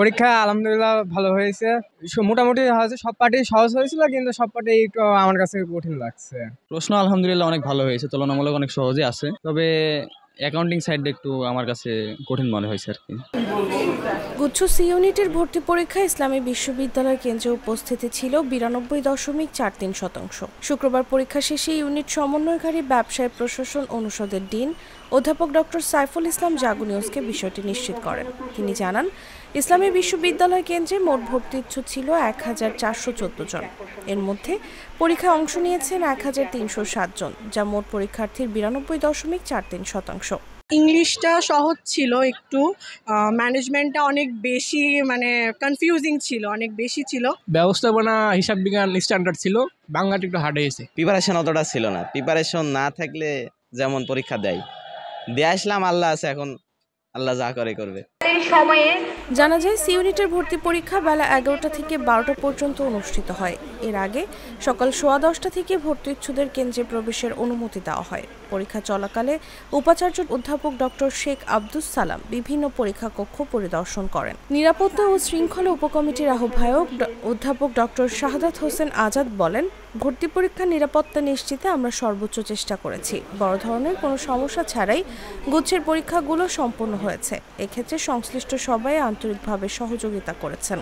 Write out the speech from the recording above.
পরীক্ষা আলহামদুলিল্লাহ ভালো হয়েছে। মোটামুটি হয়েছে, সব পার্টি সহজ হয়েছিল, কিন্তু সব পার্টি একটু আমার কাছে কঠিন লাগছে। প্রশ্ন আলহামদুলিল্লাহ অনেক ভালো হয়েছে, তুলনামূলক অনেক সহজে আছে, তবে অ্যাকাউন্টিং সাইডটা একটু আমার কাছে কঠিন মনে হয়েছে আর কি। গুচ্ছ সি ইউনিটের ভর্তি পরীক্ষায় ইসলামী বিশ্ববিদ্যালয় কেন্দ্রে উপস্থিতি ছিল 92.43%। শুক্রবার পরীক্ষা শেষে ইউনিট সমন্বয়কারী ব্যবসায় প্রশাসন অনুষদের ডিন অধ্যাপক ডক্টর সাইফুল ইসলাম জাগু নিউজকে বিষয়টি নিশ্চিত করেন। তিনি জানান, ইসলামী বিশ্ববিদ্যালয় কেন্দ্রে মোট ভর্তি ইচ্ছুক ছিল 1414 জন। এর মধ্যে পরীক্ষায় অংশ নিয়েছেন 1307 জন, যা মোট পরীক্ষার্থীর 92.43%। ইংলিশটা সহজ ছিল একটু, ম্যানেজমেন্টটা অনেক বেশি কনফিউজিং ছিল, অনেক বেশি ছিল। ব্যবস্থাপনা হিসাব বিজ্ঞান স্ট্যান্ডার্ড ছিল, বাংলাটা একটু হার্ড হয়েছে। প্রিপারেশন অতটা ছিল না, প্রিপারেশন না থাকলে যেমন পরীক্ষা দিয়ে আসলাম, আল্লাহ আছে, এখন আল্লাহ যা করে করবে। জানা যায়, সি ইউনিটের ভর্তি পরীক্ষা বেলা 11টা থেকে 12টা পর্যন্ত অনুষ্ঠিত হয়। এর আগে সকাল 10:15 থেকে ভর্তি ইচ্ছুদের কেন্দ্রে প্রবেশের অনুমতি দেওয়া হয়। পরীক্ষা চলাকালে উপাচার্য অধ্যাপক ডক্টর শেখ আব্দুস সালাম বিভিন্ন পরীক্ষা কক্ষ পরিদর্শন করেন। নিরাপত্তা ও শৃঙ্খলা উপকমিটির আহ্বায়ক অধ্যাপক ডক্টর শাহাদাত হোসেন আজাদ বলেন, ভর্তি পরীক্ষার নিরাপত্তা নিশ্চিতে আমরা সর্বোচ্চ চেষ্টা করেছি। বড় ধরনের কোনো সমস্যা ছাড়াই গুচ্ছের পরীক্ষাগুলো সম্পন্ন হয়েছে। এক্ষেত্রে সংশ্লিষ্ট সবাই আন্তরিকভাবে সহযোগিতা করেছেন।